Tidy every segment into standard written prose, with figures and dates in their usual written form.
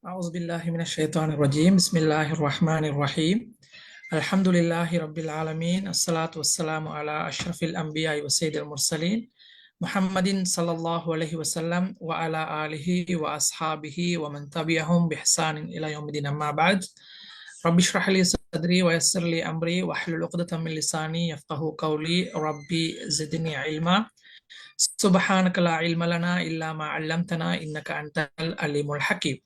أعوذ بالله من الشيطان الرجيم بسم الله الرحمن الرحيم الحمد لله رب العالمين الصلاة والسلام على أشرف الأنبياء وسيد المرسلين محمد صلى الله عليه وسلم وعلى آله وأصحابه ومن تبعهم بإحسان إلى يوم الدين أما بعد رب اشرح لي صدري ويسر لي أمري واحلل عقدة من لساني يفقه قولي ربي زدني علما سبحانك لا علم لنا إلا ما علمتنا إنك أنت العليم الحكيم.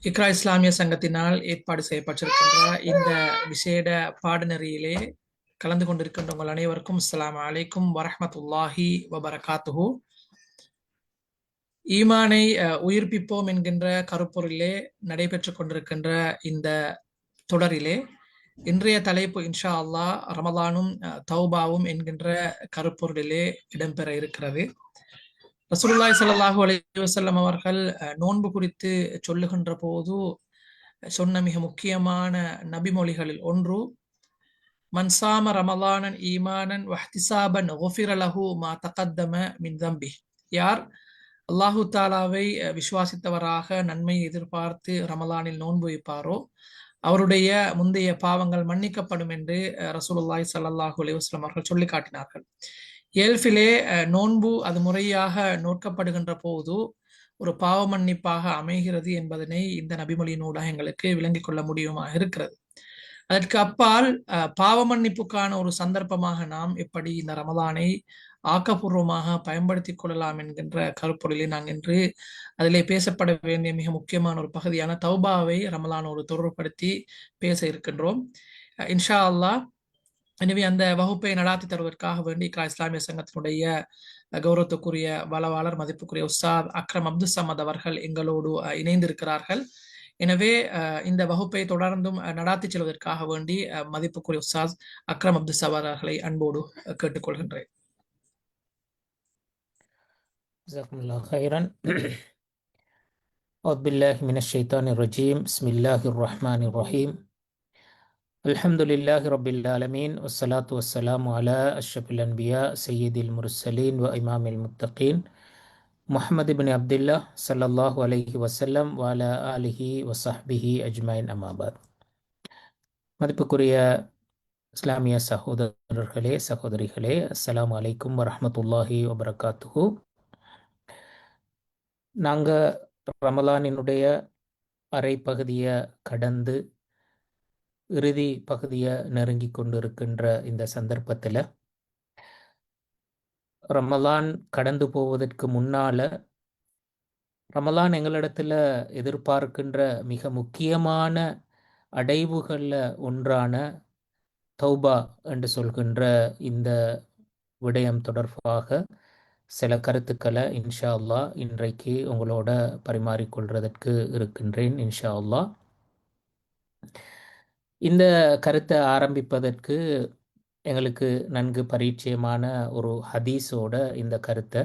இக்ரா இஸ்லாமிய சங்கத்தினால் ஏற்பாடு செய்யப்பட்டிருக்கின்ற இந்த விசேட பாடநெறியிலே கலந்து கொண்டிருக்கின்ற உங்கள் அனைவருக்கும் அஸ்ஸலாமு அலைக்கும் வரஹ்மத்துல்லாஹி வபரகாத்துஹு. ஈமானை உயிர்ப்பிப்போம் என்கின்ற கருப்பொருளிலே நடைபெற்றுக் கொண்டிருக்கின்ற இந்த தொடரிலே இன்றைய தலைப்பு இன்ஷா அல்லாஹ் ரமலானும் தௌபாவும் என்கின்ற கருப்பொருளிலே இடம்பெற இருக்கிறது. ரசூலுல்லாஹி ஸல்லல்லாஹு அலைஹி வஸல்லம் அவர்கள் நோன்பு குறித்து சொல்லுகின்ற போது சொன்ன மிக முக்கியமான நபிமொழிகளில் ஒன்று, மன்சாம ரமலானன் ஈமானன் வஹ்திசாபன் குஃபிர லஹு மா தகத்தம மின் தம்பி. யார் அல்லாஹு தாலாவை விசுவாசித்தவராக நன்மையை எதிர்பார்த்து ரமலானில் நோன்பு வைப்பாரோ அவருடைய முந்தைய பாவங்கள் மன்னிக்கப்படும் என்று ரசூலுல்லாஹி ஸல்லல்லாஹு அலைஹி வஸல்லம் அவர்கள் சொல்லி காட்டினார்கள். இயல்பிலே நோன்பு அது முறையாக நோக்கப்படுகின்ற போது ஒரு பாவ மன்னிப்பாக அமைகிறது என்பதனை இந்த நபிமொழியினூடாக எங்களுக்கு விளங்கிக் கொள்ள முடியுமாக இருக்கிறது. அதற்கு அப்பால் பாவ மன்னிப்புக்கான ஒரு சந்தர்ப்பமாக நாம் எப்படி இந்த ரமலானை ஆக்கப்பூர்வமாக பயன்படுத்திக் கொள்ளலாம் என்கின்ற கருப்பொருளை நாங்கள் இன்று அதிலே பேசப்பட வேண்டிய மிக முக்கியமான ஒரு பகுதியான தௌபாவை ரமலானோடு தொடர்புபடுத்தி பேச இருக்கின்றோம் இன்ஷா அல்லாஹ். எனவே அந்த வகுப்பை நடாத்தி தருவதற்காக வேண்டி இக்ரா இஸ்லாமிய சங்கத்தினுடைய கௌரவத்துக்குரிய வளவாளர் மதிப்புக்குரிய உஸ்தாத் அக்ரம் அப்துல் சமத் அவர்கள் எங்களோடு இணைந்திருக்கிறார்கள். எனவே இந்த வகுப்பை தொடர்ந்தும் நடாத்தி செல்வதற்காக வேண்டி மதிப்புக்குரிய உஸ்தாத் அக்ரம் அப்துல் சமத் அவர்களை அன்போடு கேட்டுக்கொள்கின்றேன். ஜஸாக்குமுல்லாஹ் ஹைரன். அஊது பில்லாஹி மினஷ் ஷைத்தானிர் ரஜீம். பிஸ்மில்லாஹிர் ரஹ்மானிர் ரஹீம். அல்ஹம்துலில்லாஹி ரப்பில் ஆலமீன் வஸ்ஸலாத்து வஸ்ஸலாமு அலா அஷ்ரஃபில் அன்பியா சய்யிதில் முர்சலீன் வ இமாமில் முத்தகீன் முஹம்மது இப்னு அப்துல்லாஹ் ஸல்லல்லாஹு அலைஹி வஸல்லம் வ அலா ஆலிஹி வ ஸஹ்பிஹி அஜ்மஈன் அம்மா பஅத். மதிப்புக்குரிய இஸ்லாமிய சகோதரர்களே சகோதரிகளே, அஸ்ஸலாமு அலைக்கும் வரஹ்மத்துல்லாஹி வபரகாத்துஹு. நாங்கள் ரமலானினுடைய அரை பகுதியை கடந்து இறுதி பகுதியை நெருங்கி கொண்டு இருக்கின்ற இந்த சந்தர்ப்பத்தில் ரமலான் கடந்து போவதற்கு முன்னால் ரமலான் எங்களிடத்தில் எதிர்பார்க்கின்ற மிக முக்கியமான அடைவுகளில் ஒன்றான தௌபா என்று சொல்கின்ற இந்த விடயம் தொடர்பாக சில கருத்துக்களை இன்ஷா அல்லாஹ் இன்றைக்கு உங்களோட பரிமாறிக்கொள்வதற்கு இருக்கின்றேன் இன்ஷா அல்லாஹ். இந்த கருத்தை ஆரம்பிப்பதற்கு எங்களுக்கு நன்கு பரிச்சயமான ஒரு ஹதீஸோட இந்த கருத்தை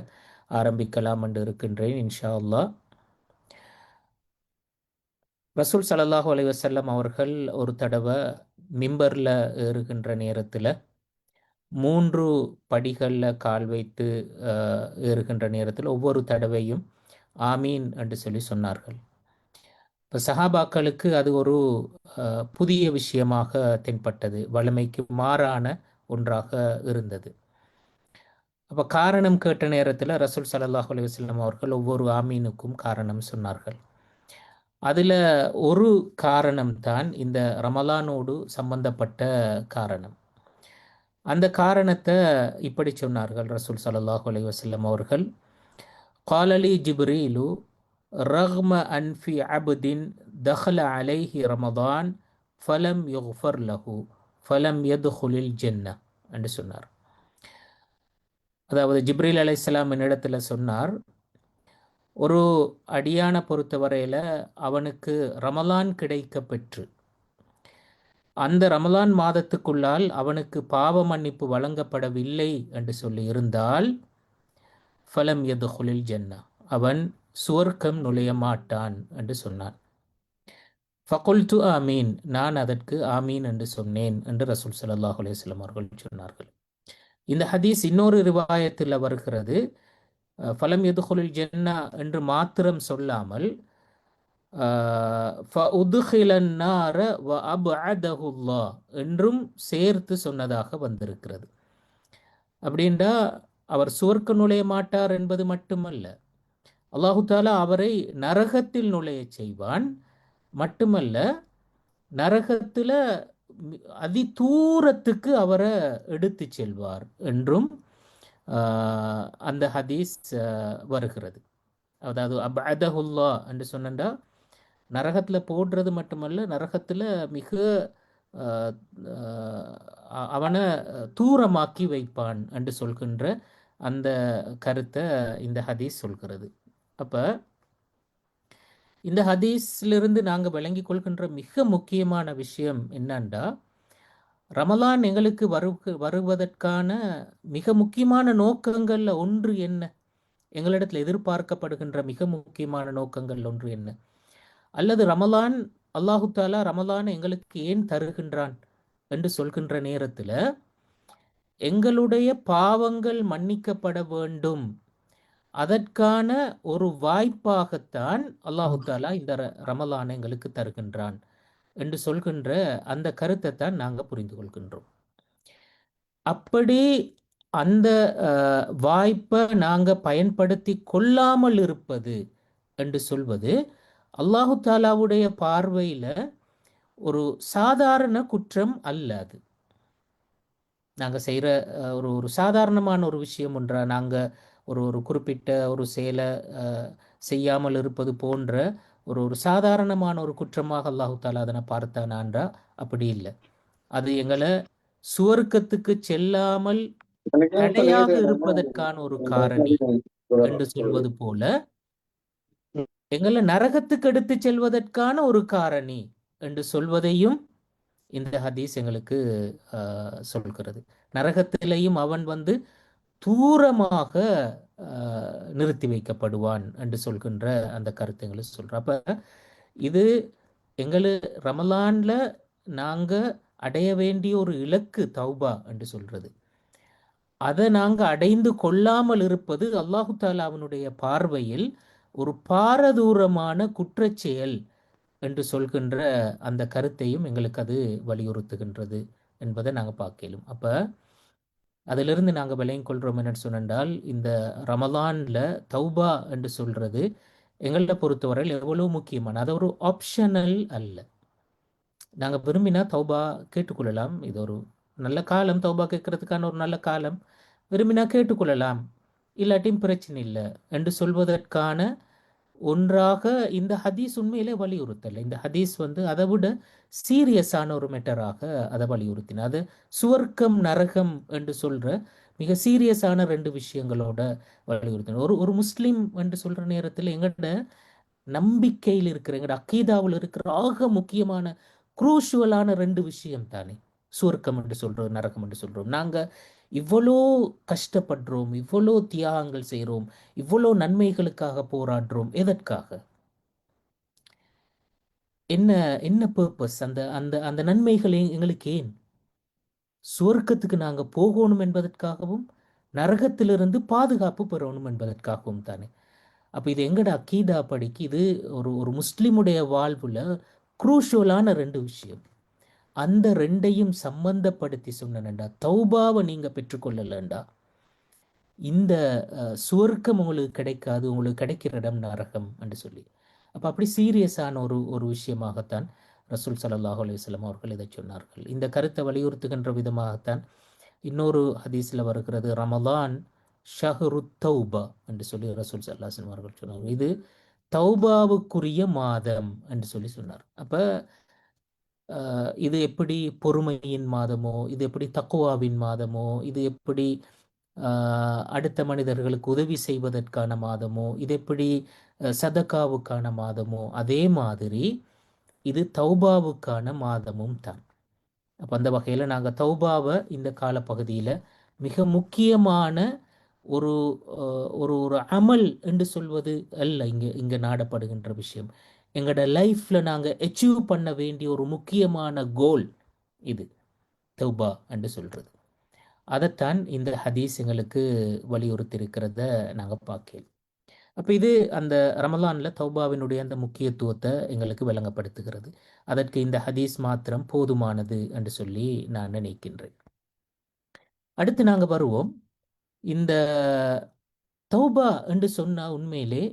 ஆரம்பிக்கலாம் என்று இருக்கின்றேன் இன்ஷா அல்லாஹ். ரசூல் ஸல்லல்லாஹு அலைஹி வஸல்லம் அவர்கள் ஒரு தடவை மிம்பரில் ஏறுகின்ற நேரத்தில் 3 படிகளில் கால் வைத்து ஏறுகின்ற நேரத்தில் ஒவ்வொரு தடவையும் ஆமீன் என்று சொல்லி சொன்னார்கள். இப்போ சஹாபாக்களுக்கு அது ஒரு புதிய விஷயமாக தென்பட்டது, வலிமைக்கு மாறான ஒன்றாக இருந்தது. அப்போ காரணம் கேட்ட நேரத்தில் ரசூல் ஸல்லல்லாஹு அலைஹி வஸல்லம் அவர்கள் ஒவ்வொரு ஆமீனுக்கும் காரணம் சொன்னார்கள். அதில் ஒரு காரணம்தான் இந்த ரமலானோடு சம்பந்தப்பட்ட காரணம். அந்த காரணத்தை இப்படி சொன்னார்கள் ரசூல் ஸல்லல்லாஹு அலைஹி வஸல்லம் அவர்கள், காலலி ஜிப்ரீலு ரக்ம அன்ஃபி அப்தின் தஹல அலைஹி ரமதான் ஃபலம் யுக்ஃபர் லஹு ஃபலம் யதுகுலில் ஜென்னா என்று சொன்னார். அதாவது ஜிப்ரீல் அலைஹிஸ்ஸலாம் என்னிடத்தில் சொன்னார், ஒரு அடியானை பொறுத்தவரையில் அவனுக்கு ரமலான் கிடைக்க பெற்று அந்த ரமலான் மாதத்துக்குள்ளால் அவனுக்கு பாவ மன்னிப்பு வழங்கப்படவில்லை என்று சொல்லி இருந்தால் ஃபலம் யதுகுலில் ஜென்னா, அவன் சுவர்க்கம் நுழைய மாட்டான் என்று சொன்னான். ஃபகுல்து ஆமீன், நான் அதற்கு ஆமீன் என்று சொன்னேன் என்று ரசூல் ஸல்லல்லாஹு அலைஹி வஸல்லம் அவர்கள் சொன்னார்கள். இந்த ஹதீஸ் இன்னொரு ரிவாயத்தில் வருகிறது, ஃபலம் யதுகுலில் ஜென்னா என்று மாத்திரம் சொல்லாமல் فَأُدْخِلَ النَّارَ وَأَبْعَدَهُ اللَّهُ என்றும் சேர்த்து சொன்னதாக வந்திருக்கிறது. அப்படின்டா அவர் சுவர்க்க நுழைய மாட்டார் என்பது மட்டுமல்ல, அல்லாஹு தாலா அவரை நரகத்தில் நுழைய செய்வான். மட்டுமல்ல, நரகத்தில் அதி தூரத்துக்கு அவரை எடுத்து செல்வார் என்றும் அந்த ஹதீஸ் வருகிறது. அதாவது அபஅதஹுல்லா என்று சொன்னா நரகத்தில் போடுறது மட்டுமல்ல, நரகத்தில் மிக அவனை தூரமாக்கி வைப்பான் என்று சொல்கின்ற அந்த கருத்தை இந்த ஹதீஸ் சொல்கிறது. அப்போ இந்த ஹதீஸ்லிருந்து நாங்கள் விளங்கி கொள்கின்ற மிக முக்கியமான விஷயம் என்னண்டா, ரமலான் எங்களுக்கு வருவதற்கான மிக முக்கியமான நோக்கங்கள்ல ஒன்று என்ன, எங்களிடத்தில் எதிர்பார்க்கப்படுகின்ற மிக முக்கியமான நோக்கங்கள் ஒன்று என்ன, அல்லது ரமலான் அல்லாஹு தாலா ரமலான் எங்களுக்கு ஏன் தருகின்றான் என்று சொல்கின்ற நேரத்தில் எங்களுடைய பாவங்கள் மன்னிக்கப்பட வேண்டும், அதற்கான ஒரு வாய்ப்பாகத்தான் அல்லாஹு தாலா இந்த ரமலான் எங்களுக்கு தருகின்றான் என்று சொல்கின்ற அந்த கருத்தை தான் நாங்கள் புரிந்து கொள்கின்றோம். அப்படி அந்த வாய்ப்பை நாங்கள் பயன்படுத்தி கொள்ளாமல் இருப்பது என்று சொல்வது அல்லாஹு தாலாவுடைய பார்வையில் ஒரு சாதாரண குற்றம் அல்ல. அது நாங்கள் செய்கிற ஒரு சாதாரணமான ஒரு விஷயம் ஒன்றா, நாங்கள் ஒரு குறிப்பிட்ட ஒரு செயலை செய்யாமல் இருப்பது போன்ற ஒரு சாதாரணமான ஒரு குற்றமாக அல்லாஹு தாலா அதனை பார்த்தானான்றா அப்படி இல்லை. அது எங்களை சுவர்க்கத்துக்கு செல்லாமல் தடையாக இருப்பதற்கான ஒரு காரணி என்று சொல்வது போல, எங்களை நரகத்துக்கு எடுத்து செல்வதற்கான ஒரு காரணி என்று சொல்வதையும் இந்த ஹதீஸ் எங்களுக்கு சொல்கிறது. நரகத்திலையும் அவன் தூரமாக நிறுத்தி வைக்கப்படுவான் என்று சொல்கின்ற அந்த கருத்துங்களை சொல்கிறோம். அப்போ இது எங்களு ரமலான்ல நாங்கள் அடைய வேண்டிய ஒரு இலக்கு தௌபா என்று சொல்றது. அதை நாங்கள் அடைந்து கொள்ளாமல் இருப்பது அல்லாஹு தாலாவினுடைய பார்வையில் ஒரு பாரதூரமான குற்றச்செயல் என்று சொல்கின்ற அந்த கருத்தையும் எங்களுக்கு அது வலியுறுத்துகின்றது என்பதை நாங்கள் பார்க்கலும். அப்போ அதிலிருந்து நாங்கள் விளங்கி கொள்கிறோம் என்னன்னு சொன்னால், இந்த ரமலானில் தௌபா என்று சொல்கிறது எங்களை பொறுத்தவரையில் எவ்வளோ முக்கியமான, அது ஒரு ஆப்ஷனல் அல்ல. நாங்கள் விரும்பினா தௌபா கேட்டுக்கொள்ளலாம். இது ஒரு நல்ல காலம், தௌபா கேட்கறதுக்கான ஒரு நல்ல காலம். விரும்பினா கேட்டுக்கொள்ளலாம், இல்லாட்டியும் பிரச்சனை இல்லை என்று சொல்வதற்கான ஒன்றாக இந்த ஹதீஸ் உண்மையிலே வலியுறுத்தலை. இந்த ஹதீஸ் அதை விட சீரியஸான ஒரு மேட்டராக அதை வலியுறுத்தின. அது சுவர்க்கம் நரகம் என்று சொல்ற மிக சீரியஸான ரெண்டு விஷயங்களோட வலியுறுத்தின. ஒரு முஸ்லீம் என்று சொல்ற நேரத்தில் எங்கட நம்பிக்கையில் இருக்கிற, எங்கட அக்கீதாவில் இருக்கிற ஆக முக்கியமான குரூஷுவலான ரெண்டு விஷயம் தானே சுவர்க்கம் என்று சொல்றோம், நரகம் என்று சொல்றோம். நாங்க இவ்வளோ கஷ்டப்படுறோம், இவ்வளோ தியாகங்கள் செய்கிறோம், இவ்வளோ நன்மைகளுக்காக போராடுறோம். எதற்காக? என்ன என்ன பர்பஸ்? அந்த அந்த அந்த நன்மைகள் எங்களுக்கு ஏன்? சுவர்க்கத்துக்கு நாங்கள் போகணும் என்பதற்காகவும் நரகத்திலிருந்து பாதுகாப்பு பெறணும் என்பதற்காகவும் தானே. அப்போ இது எங்கட அக்கீதா படிக்கு இது ஒரு முஸ்லிமுடைய வாழ்வுல குரூஷுவலான ரெண்டு விஷயம். அந்த ரெண்டையும் சம்பந்தப்படுத்தி சொன்னேன்டா, தௌபாவை நீங்கள் பெற்றுக்கொள்ளலண்டா இந்த சுவர்க்கம் உங்களுக்கு கிடைக்காது, உங்களுக்கு கிடைக்கிற இடம் நரகம் என்று சொல்லி. அப்போ அப்படி சீரியஸான ஒரு விஷயமாகத்தான் ரசூல் ஸல்லல்லாஹு அலைஹி வஸல்லம் அவர்கள் இதை சொன்னார்கள். இந்த கருத்தை வலியுறுத்துகின்ற விதமாகத்தான் இன்னொரு ஹதீஸில் வருகிறது, ரமலான் ஷஹ்ரு தௌபா என்று சொல்லி ரசூல் ஸல்லல்லாஹு அலைஹி வஸல்லம் அவர்கள் சொன்னார்கள். இது தௌபாவுக்குரிய மாதம் என்று சொல்லி சொன்னார். அப்போ இது எப்படி பொறுமையின் மாதமோ, இது எப்படி தக்குவாவின் மாதமோ, இது எப்படி அடுத்த மனிதர்களுக்கு உதவி செய்வதற்கான மாதமோ, இது எப்படி சதக்காவுக்கான மாதமோ, அதே மாதிரி இது தௌபாவுக்கான மாதமும் தான். அப்போ அந்த வகையில் நாங்கள் தௌபாவை இந்த காலப்பகுதியில் மிக முக்கியமான ஒரு ஒரு ஒரு அமல் என்று சொல்வது அல்ல இங்கே நாடப்படுகின்ற விஷயம். எங்களோட லைஃப்பில் நாங்கள் அச்சீவ் பண்ண வேண்டிய ஒரு முக்கியமான கோல் இது தௌபா என்று சொல்கிறது. அதைத்தான் இந்த ஹதீஸ் எங்களுக்கு வலியுறுத்தி இருக்கிறத நாங்கள் பார்க்கலாம். அப்போ இது அந்த ரமலானில் தௌபாவினுடைய அந்த முக்கியத்துவத்தை எங்களுக்கு விளங்கப்படுத்துகிறது. அதற்கு இந்த ஹதீஸ் மாத்திரம் போதுமானது என்று சொல்லி நான் நினைக்கின்றேன். அடுத்து நாங்கள் வருவோம். இந்த தௌபா என்று சொன்னால் உண்மையிலே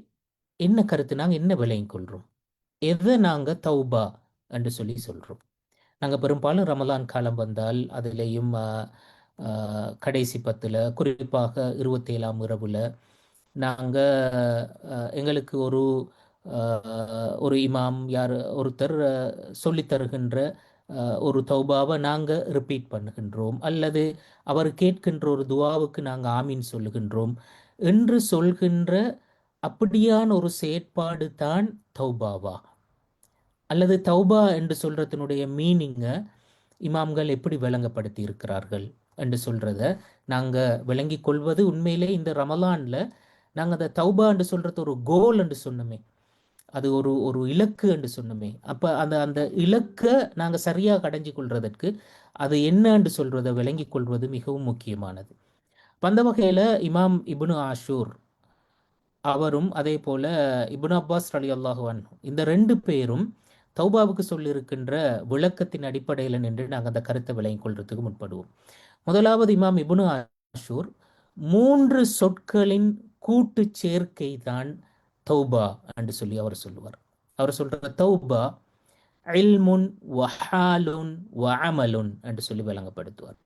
என்ன கருத்து, நாங்கள் என்ன விளங்கிக் கொள்கிறோம், எதை நாங்கள் தௌபா என்று சொல்லி சொல்கிறோம்? நாங்கள் பெரும்பாலும் ரமலான் காலம் வந்தால் அதுலேயும் கடைசி 10 குறிப்பாக 27ஆம் இரவில் நாங்கள் எங்களுக்கு ஒரு இமாம் யார் ஒருத்தர் சொல்லித் தருகின்ற ஒரு தௌபாவை நாங்கள் ரிப்பீட் பண்ணுகின்றோம், அல்லது அவர் கேட்கின்ற ஒரு துவாவுக்கு நாங்கள் ஆமீன் சொல்லுகின்றோம் என்று சொல்கின்ற அப்படியான ஒரு செயற்பாடு தான் தௌபாவா? அல்லது தௌபா என்று சொல்றதனுடைய மீனிங்கை இமாம்கள் எப்படி விளங்கப்படுத்தி இருக்கிறார்கள் என்று சொல்றத நாங்கள் விளங்கி கொள்வது உண்மையிலே இந்த ரமலான்ல நாங்கள் அந்த தௌபா என்று சொல்றது ஒரு கோல் என்று சொன்னோமே, அது ஒரு ஒரு இலக்கு என்று சொன்னோமே, அப்போ அந்த அந்த இலக்கை நாங்கள் சரியாக அடைஞ்சு கொள்றதற்கு அது என்ன என்று சொல்றதை விளங்கி கொள்வது மிகவும் முக்கியமானது. அந்த வகையில் இமாம் இப்னு ஆஷூர் அவரும் அதே போல இப்னு அப்பாஸ் ரலியல்லாஹு அன்ஹு இந்த 2 பேரும் தௌபாவுக்கு சொல்லியிருக்கின்ற விளக்கத்தின் அடிப்படையில் நின்று நாங்கள் அந்த கருத்தை விளங்கிக் கொள்றதுக்கு முற்படுவோம். முதலாவது இமாம் இப்னு ஆஷூர் 3 சொற்களின் கூட்டு சேர்க்கை தான் தௌபா என்று சொல்லி அவர் சொல்லுவார். அவர் சொல்ற தௌபா இல்முன் வஹாலுன் வஅமலுன் என்று சொல்லி விளங்கப்படுத்துவார்.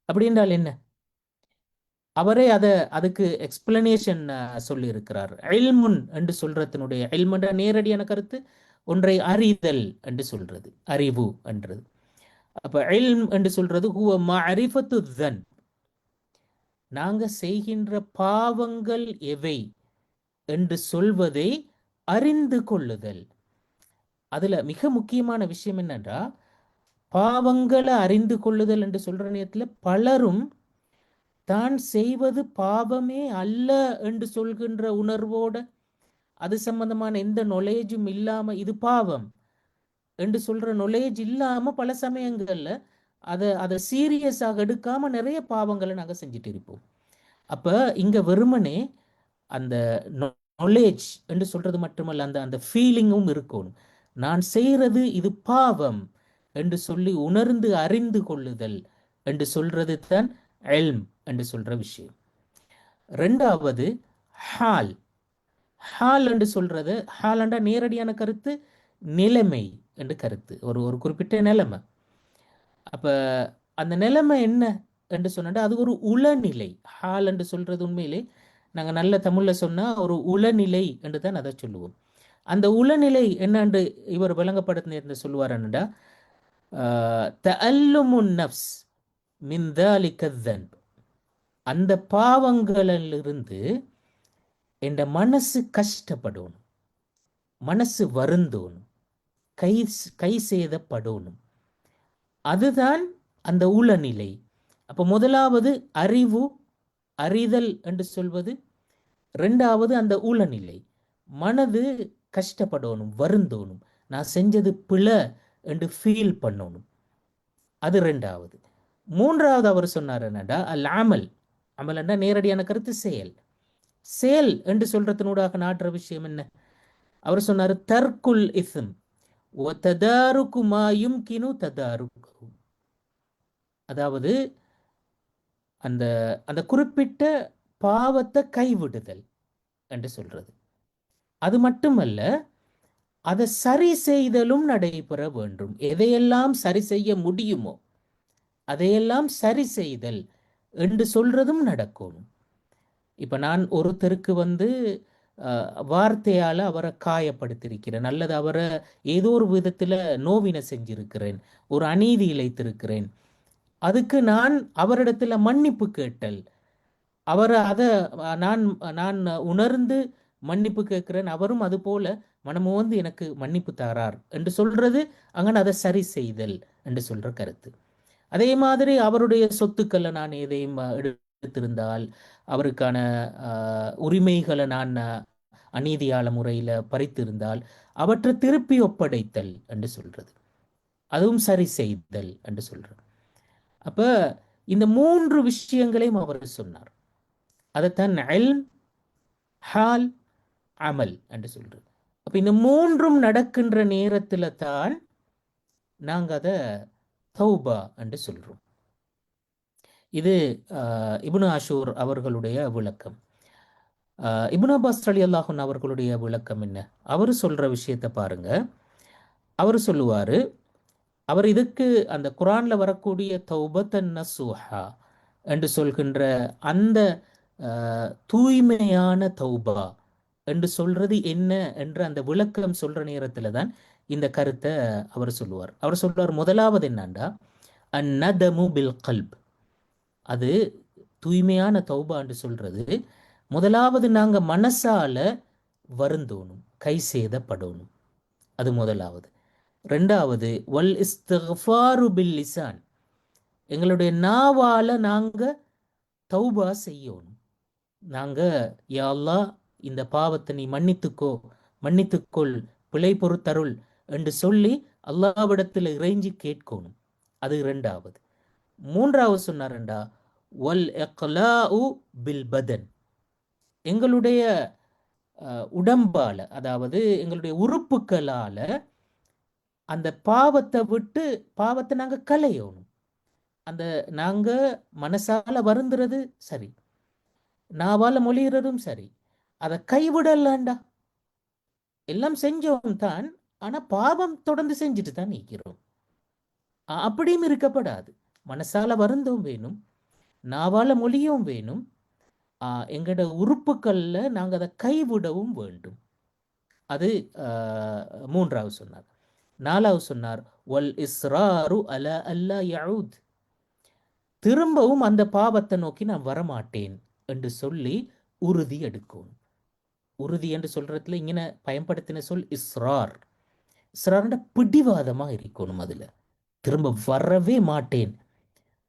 அப்படி என்றால் என்ன? அவரே அதுக்கு எக்ஸ்பிளனேஷன் சொல்லி இருக்கிறார். இல்முன் என்று சொல்றதனுடைய இல்முன்ற நேரடியான கருத்து ஒன்றை அறிதல் என்று சொல்றது, அறிவு என்றது. அப்ப இல்ம் என்று சொல்றது ஹுவ மஅரிஃபத்து தன், நாங்க செய்கின்ற பாவங்கள் எவை என்று சொல்வதை அறிந்து கொள்ளுதல். அதுல மிக முக்கியமான விஷயம் என்னன்னா, பாவங்களை அறிந்து கொள்ளுதல் என்று சொல்ற நேரத்தில் பலரும் தான் செய்வது பாவமே அல்ல என்று சொல்கின்ற உணர்வோட, அது சம்பந்தமான எந்த நொலேஜும் இல்லாம இது பாவம் என்று சொல்ற நொலேஜ் இல்லாம பல சமயங்கள்ல அதை சீரியஸாக எடுக்காம நிறைய பாவங்களை நாங்கள் செஞ்சுட்டு இருப்போம். அப்ப இங்க வெறுமனே அந்த நாலேஜ் என்று சொல்றது மட்டுமல்ல, அந்த அந்த ஃபீலிங்கும் இருக்கணும். நான் செய்யறது இது பாவம் என்று சொல்லி உணர்ந்து அறிந்து கொள்ளுதல் என்று சொல்றது தான் இல்ம் என்று சொல்ற விஷயம். ரெண்டாவது ஹால். ஹால் என்று சொல்றது, ஹால் என்ற நேரடியான கருத்து நிலைமை என்று கருத்து, ஒரு ஒரு குறிப்பிட்ட நிலைமை. அப்ப அந்த நிலைமை என்ன என்று சொன்னா அது ஒரு உளநிலை. ஹால் என்று சொல்றது உண்மையிலே நாங்க நல்ல தமிழ்ல சொன்னா ஒரு உளநிலை என்று தான் அதை சொல்லுவோம். அந்த உளநிலை என்னன்னு இவர் விளங்கப்படுத்த என்று சொல்லுவார் என்னடா, தஅல்லுமுன் நஃப்ஸ் மின் தாலிக தன்ப், அந்த பாவங்களிலிருந்து என் மனசு கஷ்டப்படணும், மனசு வருந்தோணும், கை சேதப்படணும், அதுதான் அந்த உளநிலை. அப்போ முதலாவது அறிவு, அறிதல் என்று சொல்வது. ரெண்டாவது அந்த உளநிலை, மனது கஷ்டப்படணும், வருந்தோணும், நான் செஞ்சது பிழை என்று ஃபீல் பண்ணணும், அது ரெண்டாவது. மூன்றாவது அவர் சொன்னார் என்னடா அல் அமல். அமல் என்ற நேரடியான கருத்து செயல். செயல் என்று சொல்றதனூடாக நாட்டுற விஷயம் என்ன? அவர் சொன்னார் தர்குல் இஸ்ம் வ ததாருக்கு மா யும்கினு ததாருக்கு, அதாவது அந்த அந்த குறிப்பிட்ட பாவத்தை கைவிடுதல் என்று சொல்றது. அது மட்டுமல்ல, அதை சரி செய்தலும் நடைபெற வேண்டும். எதையெல்லாம் சரி செய்ய முடியுமோ அதையெல்லாம் சரி செய்தல் என்று சொல்றதும் நடக்கணும். இப்ப நான் ஒருத்தருக்கு வார்த்தையால அவரை காயப்படுத்தியிருக்கிறேன், அல்லது அவரை ஏதோ ஒரு விதத்துல நோவினை செஞ்சிருக்கிறேன், ஒரு அநீதி இழைத்திருக்கிறேன், அதுக்கு நான் அவரிடத்துல மன்னிப்பு கேட்டல், அவரை அதை நான் நான் உணர்ந்து மன்னிப்பு கேட்கிறேன், அவரும் அது போல மனமு எனக்கு மன்னிப்பு தாரார் என்று சொல்றது அங்கே அதை சரி செய்தல் என்று சொல்ற கருத்து. அதே மாதிரி அவருடைய சொத்துக்களை நான் எதையும் எடுத்திருந்தால், அவருக்கான உரிமைகளை நான் அநீதியாள முறையில் பறித்திருந்தால் அவற்றை திருப்பி ஒப்படைத்தல் என்று சொல்றது, அதுவும் சரி செய்தல் என்று சொல்றது. அப்ப இந்த 3 விஷயங்களையும் அவர் சொன்னார். அதைத்தான் இல்ம், ஹால், அமல் என்று சொல்றது. அப்ப இந்த மூன்றும் நடக்கின்ற நேரத்துல தான் நாங்க அதை தௌபா என்று சொல்றோம். இது இப்னு ஆஷூர் அவர்களுடைய விளக்கம். இப்னு அப்பாஸ் ரலியல்லாஹு அன்ஹு அவர்களுடைய விளக்கம் என்ன? அவர் சொல்ற விஷயத்தை பாருங்க. அவர் சொல்லுவாரு, அவர் இதுக்கு அந்த குரான்ல வரக்கூடிய தௌபத்தன் நசூஹா என்று சொல்கின்ற அந்த தூய்மையான தௌபா என்று சொல்றது என்ன என்ற அந்த விளக்கம் சொல்ற நேரத்துல தான் இந்த கருத்தை அவர் சொல்லுவார். அவர் சொல்றார், முதலாவது என்னண்டா அந்நதமு பில் கல்ப். அது தூய்மையான தௌபா என்று சொல்றது, முதலாவது நாங்க மனசால வருந்தோணும், கை சேதப்படணும். அது முதலாவது. ரெண்டாவது வல் இஸ்திக்ஃபாரு பில் லிசான். எங்களுடைய நாவால நாங்க தௌபா செய்யணும். நாங்க யா அல்லாஹ் இந்த பாவத்தை நீ மன்னித்துக்கோ, மன்னித்துக்கொள், பிழை பொறுத்தருள் என்று சொல்லி அல்லாஹ்விடத்தில் இறைஞ்சி கேட்கணும். அது இரண்டாவது. மூன்றாவது சொன்னாரண்டா வல் இக்லாஉ பில் பதன். எங்களுடைய உடம்பால, அதாவது எங்களுடைய உறுப்புகளால அந்த பாவத்தை விட்டு பாவத்தை நாங்க களையணும். அந்த நாங்க மனசால வருந்துறது சரி, நாவால மொழிகிறதும் சரி, அதை கைவிடலாண்டா. எல்லாம் செஞ்சோம் தான், ஆனா பாவம் தொடர்ந்து செஞ்சுட்டு தான் நிற்கிறோம். அப்படியும் இருக்கப்படாது. மனசால வருந்தும் வேணும், நாவால மொழியும் வேணும், எங்களோட உறுப்புகள்ல நாங்க அதை கைவிடவும் வேண்டும். அது மூன்றாவது சொன்னார். நாலாவது சொன்னார் வல் இஸ்ராரு அல அல்லா யஊத். திரும்பவும் அந்த பாவத்தை நோக்கி நான் வரமாட்டேன் என்று சொல்லி உறுதி எடுக்கணும். உறுதி என்று சொல்றதுல இങ്ങനെ பயன்படுத்தின சொல் இஸ்ரார். இஸ்ரார்ன்ற பிடிவாதமா இருக்கணும். அதுல திரும்ப வரவே மாட்டேன்.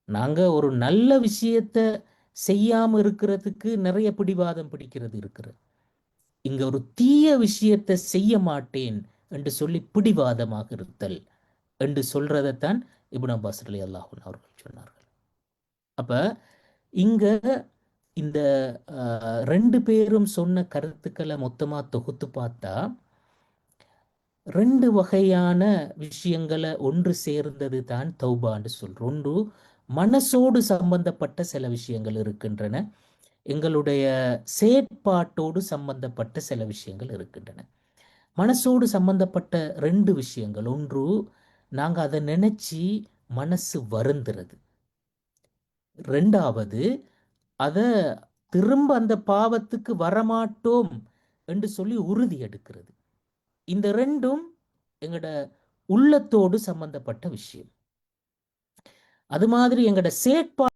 நாங்க ஒரு நல்ல விஷயத்த செய்யாம இருக்கிறதுக்கு நிறைய பிடிவாதம் பிடிக்கிறது இருக்கிறது. இங்க ஒரு தீய விஷயத்தை செய்ய மாட்டேன் என்று சொல்லி பிடிவாதமாக இருத்தல் என்று சொல்றதைத்தான் இப்னு அப்பாஸ் ரலியல்லாஹு அன்ஹு அவர்கள் சொன்னார்கள். அப்ப இங்க இந்த ரெண்டு பேரும் சொன்ன கருத்துக்களை மொத்தமா தொகுத்து பார்த்தா ரெண்டு வகையான விஷயங்களை ஒன்று சேர்ந்தது தான் தௌபான்னு சொல்றோம். ஒன்று மனசோடு சம்பந்தப்பட்ட சில விஷயங்கள் இருக்கின்றன, எங்களுடைய செயற்பாட்டோடு சம்பந்தப்பட்ட சில விஷயங்கள் இருக்கின்றன. மனசோடு சம்பந்தப்பட்ட ரெண்டு விஷயங்கள், ஒன்று நாங்க அதை நினைச்சு மனசு வருந்துறது, ரெண்டாவது அதை திரும்ப அந்த பாவத்துக்கு வரமாட்டோம் என்று சொல்லி உறுதி எடுக்கிறது. இந்த ரெண்டும் எங்களோட உள்ளத்தோடு சம்பந்தப்பட்ட விஷயம். அது மாதிரி எங்களோட செயற்பாடு